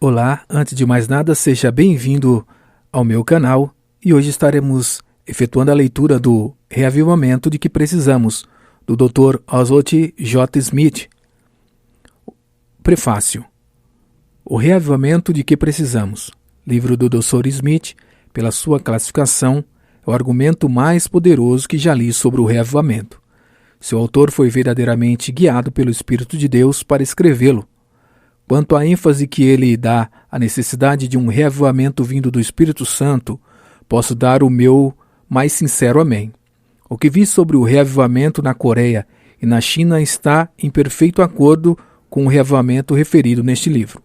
Olá, antes de mais nada, seja bem-vindo ao meu canal e hoje estaremos efetuando a leitura do Reavivamento de que Precisamos, do Dr. Oswald J. Smith. Prefácio. O Reavivamento de que Precisamos, livro do Dr. Smith, pela sua classificação, é o argumento mais poderoso que já li sobre o reavivamento. Seu autor foi verdadeiramente guiado pelo Espírito de Deus para escrevê-lo. Quanto à ênfase que ele dá à necessidade de um reavivamento vindo do Espírito Santo, posso dar o meu mais sincero amém. O que vi sobre o reavivamento na Coreia e na China está em perfeito acordo com o reavivamento referido neste livro.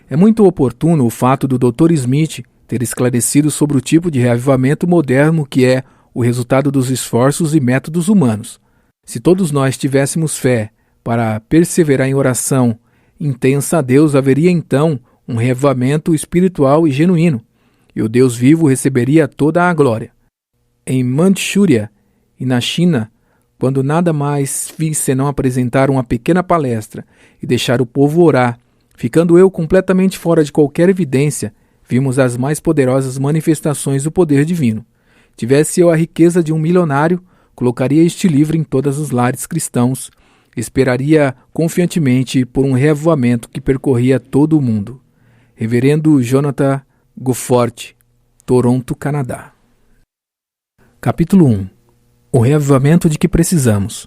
É muito oportuno o fato do Dr. Smith ter esclarecido sobre o tipo de reavivamento moderno que é o resultado dos esforços e métodos humanos. Se todos nós tivéssemos fé para perseverar em oração intensa a Deus, haveria então um reavivamento espiritual e genuíno, e o Deus vivo receberia toda a glória. Em Manchúria e na China, quando nada mais fiz senão apresentar uma pequena palestra e deixar o povo orar, ficando eu completamente fora de qualquer evidência, vimos as mais poderosas manifestações do poder divino. Tivesse eu a riqueza de um milionário, colocaria este livro em todos os lares cristãos, esperaria confiantemente por um reavivamento que percorria todo o mundo. Reverendo Jonathan Goforth, Toronto, Canadá. Capítulo 1. O reavivamento de que precisamos.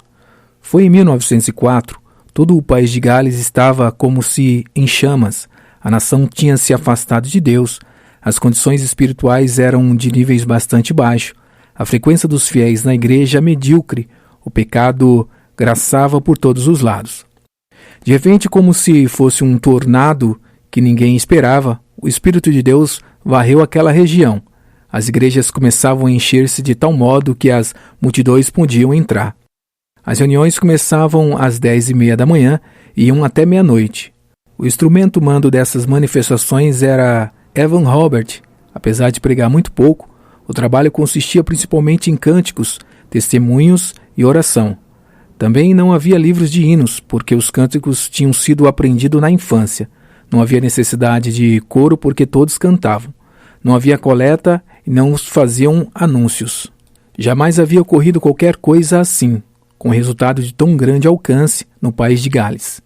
Foi em 1904, todo o país de Gales estava como se em chamas, a nação tinha se afastado de Deus, as condições espirituais eram de níveis bastante baixos, a frequência dos fiéis na igreja medíocre, o pecado graçava por todos os lados. De repente, como se fosse um tornado que ninguém esperava, o Espírito de Deus varreu aquela região. As igrejas começavam a encher-se de tal modo que as multidões podiam entrar. As reuniões começavam às 10:30 da manhã e iam até meia-noite. O instrumento mando dessas manifestações era Evan Robert. Apesar de pregar muito pouco, o trabalho consistia principalmente em cânticos, testemunhos e oração. Também não havia livros de hinos, porque os cânticos tinham sido aprendidos na infância. Não havia necessidade de coro, porque todos cantavam. Não havia coleta e não faziam anúncios. Jamais havia ocorrido qualquer coisa assim, com resultado de tão grande alcance no país de Gales.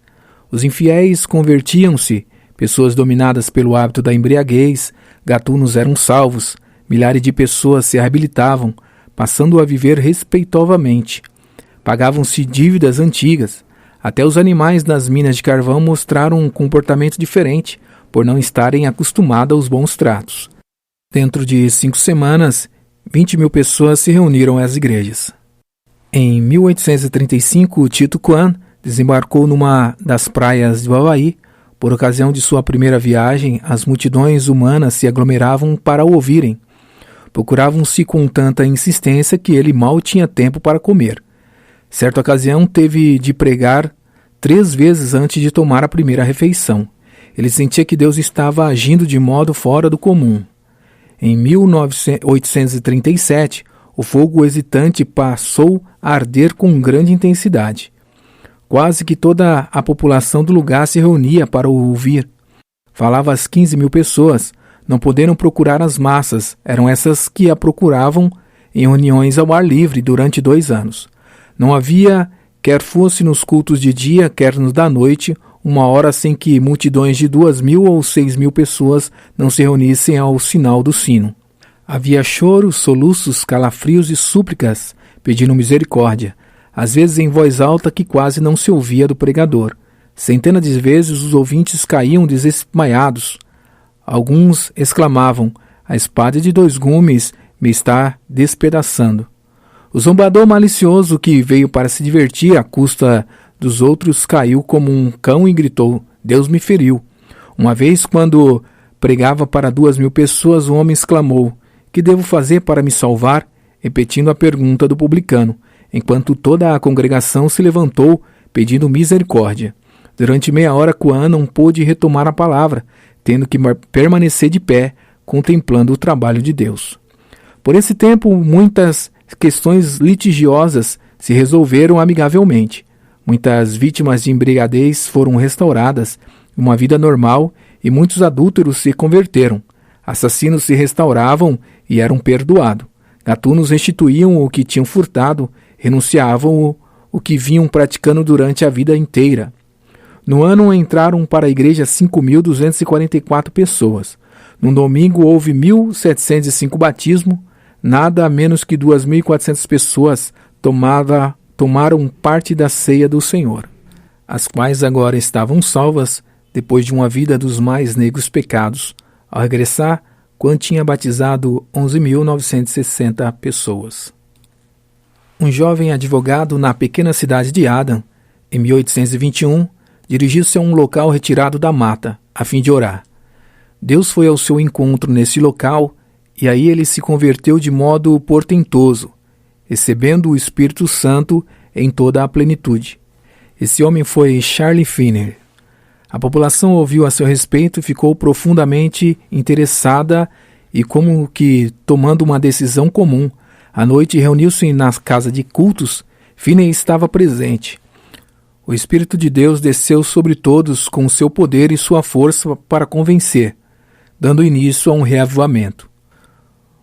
Os infiéis convertiam-se, pessoas dominadas pelo hábito da embriaguez, gatunos eram salvos, milhares de pessoas se reabilitavam, passando a viver respeitosamente. Pagavam-se dívidas antigas. Até os animais das minas de carvão mostraram um comportamento diferente, por não estarem acostumados aos bons tratos. Dentro de 5 semanas, 20.000 pessoas se reuniram às igrejas. Em 1835, Tito Kwan desembarcou numa das praias do Havaí. Por ocasião de sua primeira viagem, as multidões humanas se aglomeravam para o ouvirem. Procuravam-se com tanta insistência que ele mal tinha tempo para comer. Certa ocasião teve de pregar 3 vezes antes de tomar a primeira refeição. Ele sentia que Deus estava agindo de modo fora do comum. Em 1837, o fogo hesitante passou a arder com grande intensidade. Quase que toda a população do lugar se reunia para o ouvir. Falava às 15.000 pessoas. Não puderam procurar as massas, eram essas que a procuravam em reuniões ao ar livre durante 2 anos. Não havia, quer fosse nos cultos de dia, quer nos da noite, uma hora sem que multidões de 2.000 ou 6.000 pessoas não se reunissem ao sinal do sino. Havia choros, soluços, calafrios e súplicas, pedindo misericórdia, às vezes em voz alta que quase não se ouvia do pregador. Centenas de vezes os ouvintes caíam desmaiados. Alguns exclamavam: "A espada de 2 gumes me está despedaçando." O zombador malicioso que veio para se divertir à custa dos outros caiu como um cão e gritou: "Deus me feriu." Uma vez, quando pregava para 2.000 pessoas, um homem exclamou: "Que devo fazer para me salvar?", repetindo a pergunta do publicano, enquanto toda a congregação se levantou pedindo misericórdia. Durante meia hora, Kwan não pôde retomar a palavra, tendo que permanecer de pé, contemplando o trabalho de Deus. Por esse tempo, muitas questões litigiosas se resolveram amigavelmente. Muitas vítimas de embriaguez foram restauradas, uma vida normal e muitos adúlteros se converteram. Assassinos se restauravam e eram perdoados. Gatunos restituíam o que tinham furtado, renunciavam o que vinham praticando durante a vida inteira. No ano entraram para a igreja 5.244 pessoas. No domingo houve 1.705 batismos, nada menos que 2.400 pessoas tomaram parte da ceia do Senhor, as quais agora estavam salvas depois de uma vida dos mais negros pecados. Ao regressar, quando tinha batizado 11.960 pessoas. Um jovem advogado na pequena cidade de Adam, em 1821, dirigiu-se a um local retirado da mata, a fim de orar. Deus foi ao seu encontro nesse local e aí ele se converteu de modo portentoso, recebendo o Espírito Santo em toda a plenitude. Esse homem foi Charles Finney. A população ouviu a seu respeito e ficou profundamente interessada e, como que tomando uma decisão comum, à noite reuniu-se na casa de cultos. Finney estava presente. O Espírito de Deus desceu sobre todos com seu poder e sua força para convencer, dando início a um reavivamento.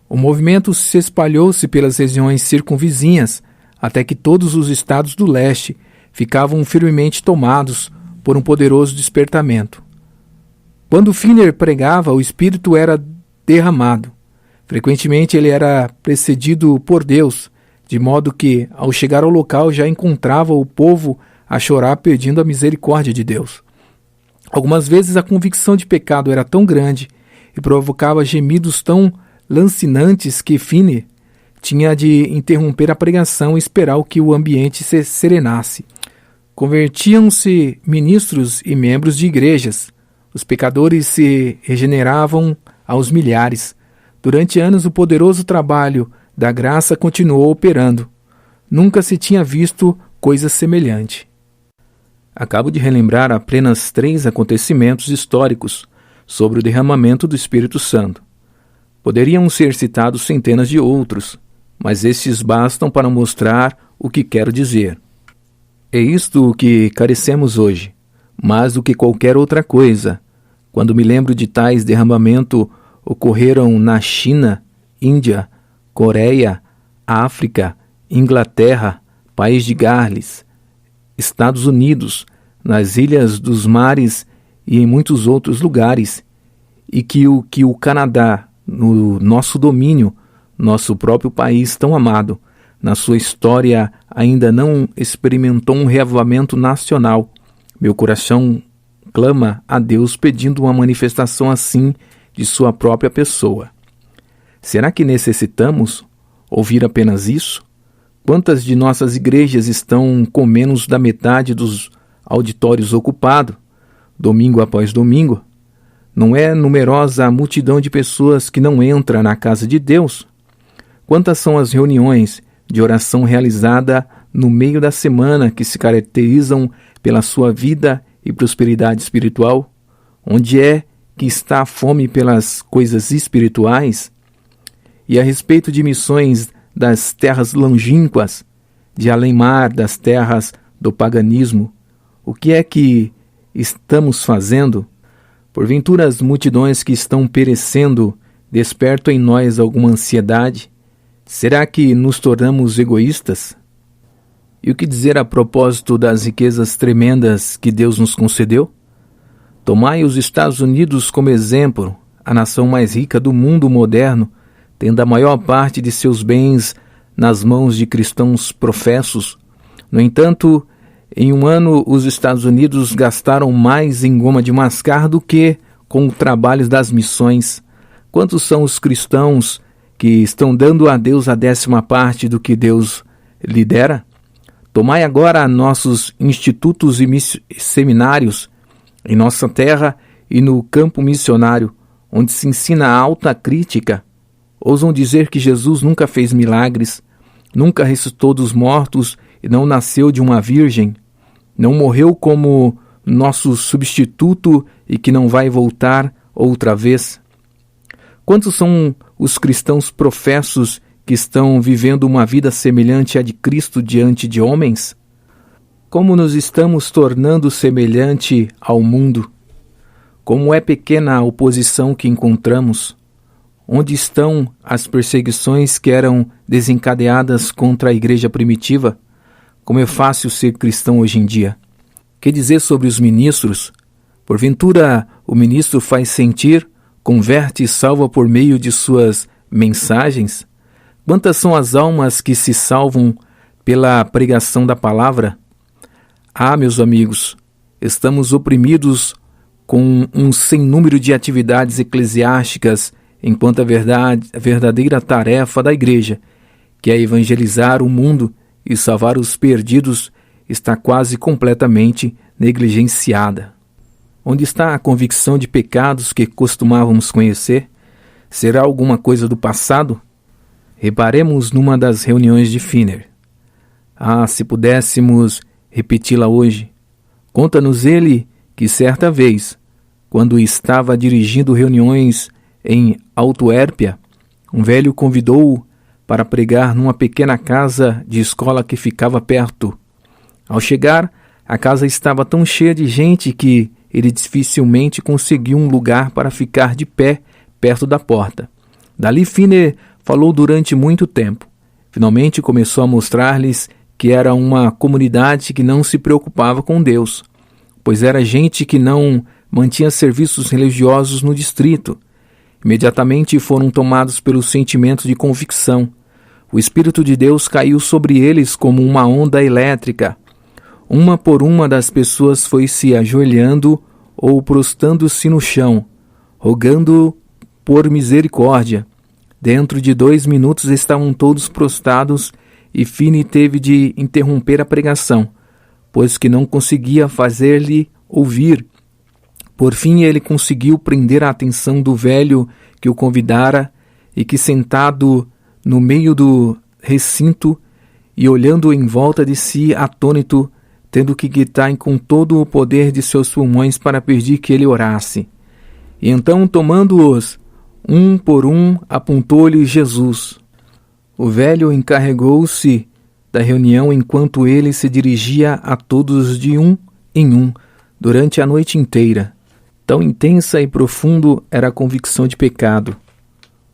O movimento se espalhou-se pelas regiões circunvizinhas, até que todos os estados do leste ficavam firmemente tomados por um poderoso despertamento. Quando Finney pregava, o Espírito era derramado. Frequentemente ele era precedido por Deus, de modo que, ao chegar ao local, já encontrava o povo a chorar pedindo a misericórdia de Deus. Algumas vezes a convicção de pecado era tão grande e provocava gemidos tão lancinantes que Finney tinha de interromper a pregação e esperar que o ambiente se serenasse. Convertiam-se ministros e membros de igrejas. Os pecadores se regeneravam aos milhares. Durante anos o poderoso trabalho da graça continuou operando. Nunca se tinha visto coisa semelhante. Acabo de relembrar apenas 3 acontecimentos históricos sobre o derramamento do Espírito Santo. Poderiam ser citados centenas de outros, mas estes bastam para mostrar o que quero dizer. É isto o que carecemos hoje, mais do que qualquer outra coisa. Quando me lembro de tais derramamentos ocorreram na China, Índia, Coreia, África, Inglaterra, País de Gales, Estados Unidos, nas Ilhas dos Mares e em muitos outros lugares, e que o Canadá, no nosso domínio, nosso próprio país tão amado, na sua história ainda não experimentou um reavivamento nacional. Meu coração clama a Deus pedindo uma manifestação assim de sua própria pessoa. Será que necessitamos ouvir apenas isso? Quantas de nossas igrejas estão com menos da metade dos auditórios ocupados, domingo após domingo? Não é numerosa a multidão de pessoas que não entra na casa de Deus? Quantas são as reuniões de oração realizada no meio da semana que se caracterizam pela sua vida e prosperidade espiritual? Onde é que está a fome pelas coisas espirituais? E a respeito de missões das terras longínquas, de além-mar, das terras do paganismo, o que é que estamos fazendo? Porventura as multidões que estão perecendo despertam em nós alguma ansiedade? Será que nos tornamos egoístas? E o que dizer a propósito das riquezas tremendas que Deus nos concedeu? Tomai os Estados Unidos como exemplo, a nação mais rica do mundo moderno, tendo a maior parte de seus bens nas mãos de cristãos professos. No entanto, em um ano os Estados Unidos gastaram mais em goma de mascar do que com o trabalho das missões. Quantos são os cristãos que estão dando a Deus a 10ª parte do que Deus lhe dera? Tomai agora nossos institutos e seminários em nossa terra e no campo missionário, onde se ensina a alta crítica. Ousam dizer que Jesus nunca fez milagres, nunca ressuscitou dos mortos e não nasceu de uma virgem, não morreu como nosso substituto e que não vai voltar outra vez. Quantos são os cristãos professos que estão vivendo uma vida semelhante à de Cristo diante de homens? Como nos estamos tornando semelhante ao mundo? Como é pequena a oposição que encontramos. Onde estão as perseguições que eram desencadeadas contra a igreja primitiva? Como é fácil ser cristão hoje em dia. Que dizer sobre os ministros? Porventura, o ministro faz sentir, converte e salva por meio de suas mensagens? Quantas são as almas que se salvam pela pregação da palavra? Ah, meus amigos, estamos oprimidos com um sem número de atividades eclesiásticas, enquanto a verdadeira tarefa da igreja, que é evangelizar o mundo e salvar os perdidos, está quase completamente negligenciada. Onde está a convicção de pecados que costumávamos conhecer? Será alguma coisa do passado? Reparemos numa das reuniões de Finney. Ah, se pudéssemos repeti-la hoje. Conta-nos ele que certa vez, quando estava dirigindo reuniões em Antuérpia, um velho convidou-o para pregar numa pequena casa de escola que ficava perto. Ao chegar, a casa estava tão cheia de gente que ele dificilmente conseguiu um lugar para ficar de pé perto da porta. Dali Finney falou durante muito tempo. Finalmente começou a mostrar-lhes que era uma comunidade que não se preocupava com Deus, pois era gente que não mantinha serviços religiosos no distrito. Imediatamente foram tomados pelo sentimento de convicção. O Espírito de Deus caiu sobre eles como uma onda elétrica. Uma por uma das pessoas foi se ajoelhando ou prostrando-se no chão, rogando por misericórdia. Dentro de 2 minutos estavam todos prostrados e Finney teve de interromper a pregação, pois que não conseguia fazer-lhe ouvir. Por fim, ele conseguiu prender a atenção do velho que o convidara e que, sentado no meio do recinto e olhando em volta de si atônito, tendo que gritar com todo o poder de seus pulmões para pedir que ele orasse. E então, tomando-os um por um, apontou-lhe Jesus. O velho encarregou-se da reunião enquanto ele se dirigia a todos de um em um durante a noite inteira. Tão intensa e profundo era a convicção de pecado.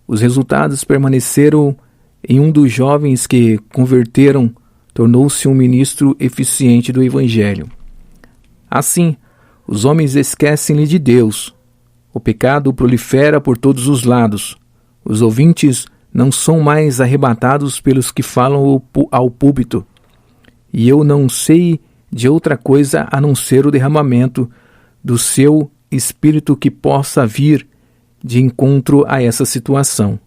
Os resultados permaneceram em um dos jovens que converteram, tornou-se um ministro eficiente do Evangelho. Assim, os homens esquecem-lhe de Deus. O pecado prolifera por todos os lados. Os ouvintes não são mais arrebatados pelos que falam ao púlpito. E eu não sei de outra coisa a não ser o derramamento do seu Espírito que possa vir de encontro a essa situação.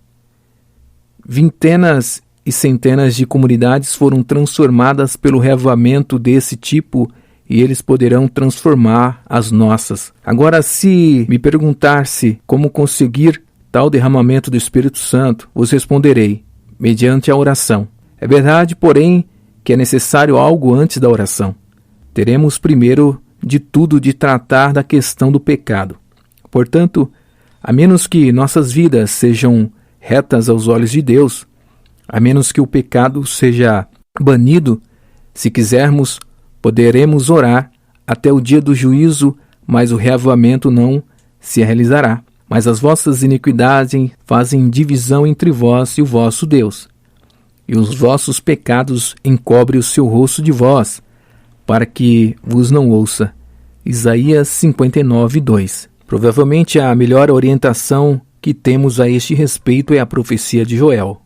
Vintenas e centenas de comunidades foram transformadas pelo reavivamento desse tipo e eles poderão transformar as nossas. Agora, se me perguntar-se como conseguir tal derramamento do Espírito Santo, vos responderei, mediante a oração. É verdade, porém, que é necessário algo antes da oração. Teremos primeiro de tudo de tratar da questão do pecado. Portanto, a menos que nossas vidas sejam retas aos olhos de Deus, a menos que o pecado seja banido, se quisermos, poderemos orar até o dia do juízo, mas o reavivamento não se realizará. Mas as vossas iniquidades fazem divisão entre vós e o vosso Deus, e os vossos pecados encobrem o seu rosto de vós, para que vos não ouça. Isaías 59:2. Provavelmente a melhor orientação que temos a este respeito é a profecia de Joel.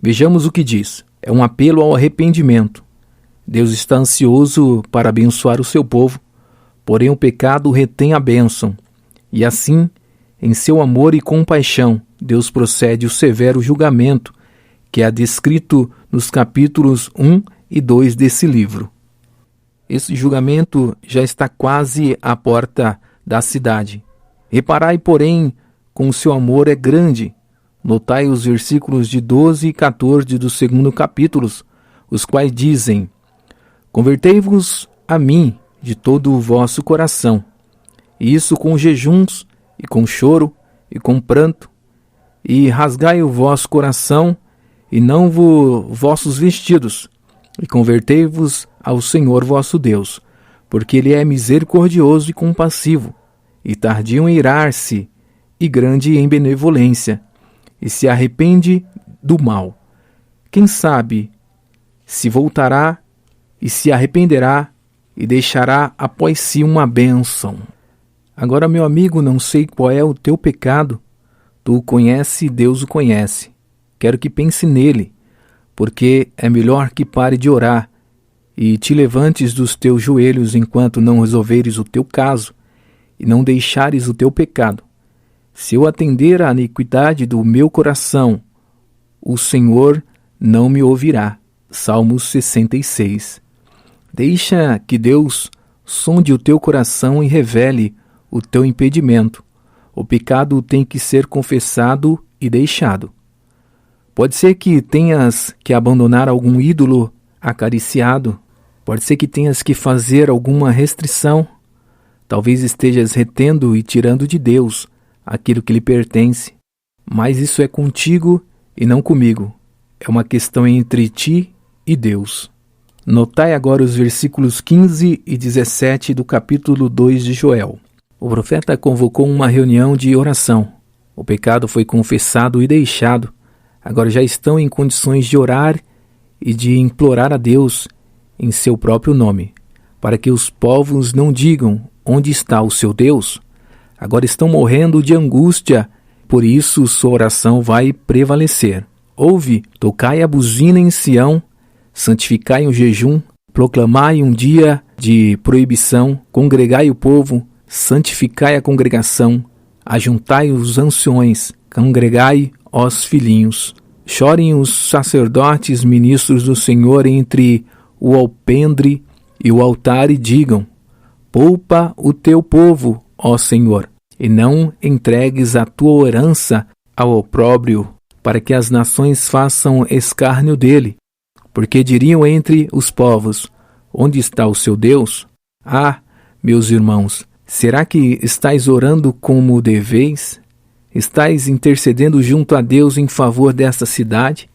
Vejamos o que diz. É um apelo ao arrependimento. Deus está ansioso para abençoar o seu povo, porém o pecado retém a bênção. E assim, em seu amor e compaixão, Deus procede o severo julgamento, que é descrito nos capítulos 1 e 2 desse livro. Esse julgamento já está quase à porta da cidade. Reparai, porém, como o seu amor é grande. Notai os versículos de 12 e 14 do 2º capítulo, os quais dizem: Convertei-vos a mim de todo o vosso coração, e isso com jejuns, e com choro, e com pranto, e rasgai o vosso coração, e não vossos vestidos, e convertei-vos ao Senhor vosso Deus, porque Ele é misericordioso e compassivo, e tardio em irar-se, e grande em benevolência, e se arrepende do mal. Quem sabe se voltará e se arrependerá e deixará após si uma bênção. Agora, meu amigo, não sei qual é o teu pecado. Tu o conhece e Deus o conhece. Quero que pense nele, porque é melhor que pare de orar e te levantes dos teus joelhos enquanto não resolveres o teu caso e não deixares o teu pecado. Se eu atender à iniquidade do meu coração, o Senhor não me ouvirá. Salmos 66. Deixa que Deus sonde o teu coração e revele o teu impedimento. O pecado tem que ser confessado e deixado. Pode ser que tenhas que abandonar algum ídolo acariciado. Pode ser que tenhas que fazer alguma restrição. Talvez estejas retendo e tirando de Deus aquilo que lhe pertence. Mas isso é contigo e não comigo. É uma questão entre ti e Deus. Notai agora os versículos 15 e 17 do capítulo 2 de Joel. O profeta convocou uma reunião de oração. O pecado foi confessado e deixado. Agora já estão em condições de orar e de implorar a Deus em seu próprio nome, para que os povos não digam onde está o seu Deus. Agora estão morrendo de angústia, por isso sua oração vai prevalecer. Ouve, tocai a buzina em Sião, santificai um jejum, proclamai um dia de proibição, congregai o povo, santificai a congregação, ajuntai os anciões, congregai os filhinhos. Chorem os sacerdotes ministros do Senhor entre o alpendre e o altar e digam: poupa o teu povo, ó Senhor, e não entregues a tua herança ao opróbrio, para que as nações façam escárnio dele. Porque diriam entre os povos: onde está o seu Deus? Ah, meus irmãos, será que estáis orando como deveis? Estáis intercedendo junto a Deus em favor desta cidade?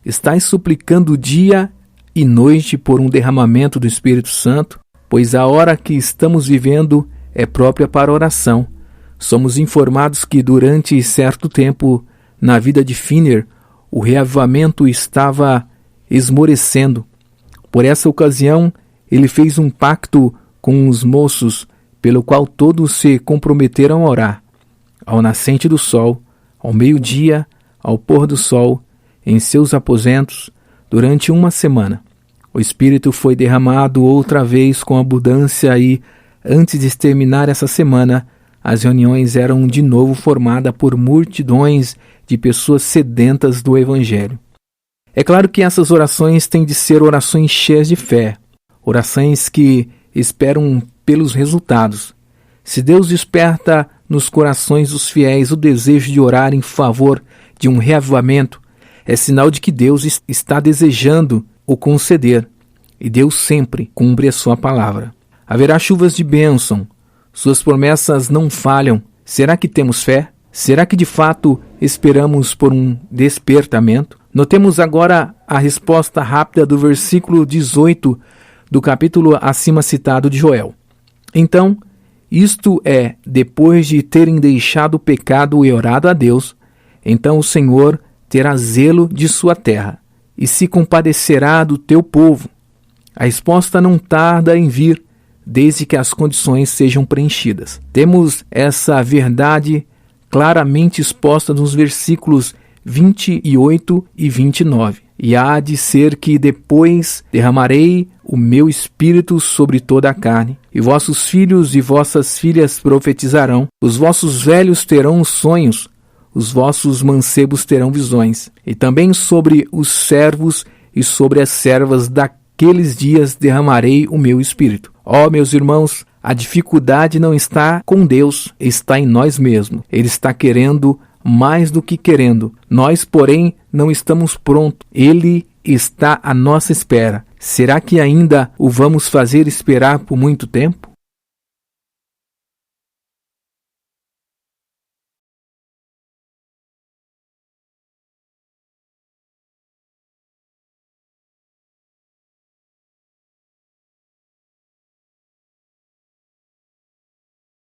Estáis suplicando dia e noite por um derramamento do Espírito Santo? Pois a hora que estamos vivendo é própria para oração. Somos informados que durante certo tempo, na vida de Finney, o reavivamento estava esmorecendo. Por essa ocasião, ele fez um pacto com os moços, pelo qual todos se comprometeram a orar. Ao nascente do sol, ao meio-dia, ao pôr do sol, em seus aposentos, durante uma semana. O Espírito foi derramado outra vez com abundância e, antes de terminar essa semana, as reuniões eram de novo formadas por multidões de pessoas sedentas do Evangelho. É claro que essas orações têm de ser orações cheias de fé, orações que esperam pelos resultados. Se Deus desperta nos corações dos fiéis o desejo de orar em favor de um reavivamento, é sinal de que Deus está desejando o conceder, e Deus sempre cumpre a sua palavra. Haverá chuvas de bênção, suas promessas não falham. Será que temos fé? Será que de fato esperamos por um despertamento? Notemos agora a resposta rápida do versículo 18 do capítulo acima citado de Joel. Então, isto é, depois de terem deixado o pecado e orado a Deus, então o Senhor terá zelo de sua terra e se compadecerá do teu povo. A resposta não tarda em vir, desde que as condições sejam preenchidas. Temos essa verdade claramente exposta nos versículos 28 e 29. E há de ser que depois derramarei o meu espírito sobre toda a carne, e vossos filhos e vossas filhas profetizarão, os vossos velhos terão sonhos, os vossos mancebos terão visões, e também sobre os servos e sobre as servas daqueles dias derramarei o meu espírito. Ó, meus irmãos, a dificuldade não está com Deus, está em nós mesmos. Ele está querendo mais do que querendo. Nós, porém, não estamos prontos. Ele está à nossa espera. Será que ainda o vamos fazer esperar por muito tempo?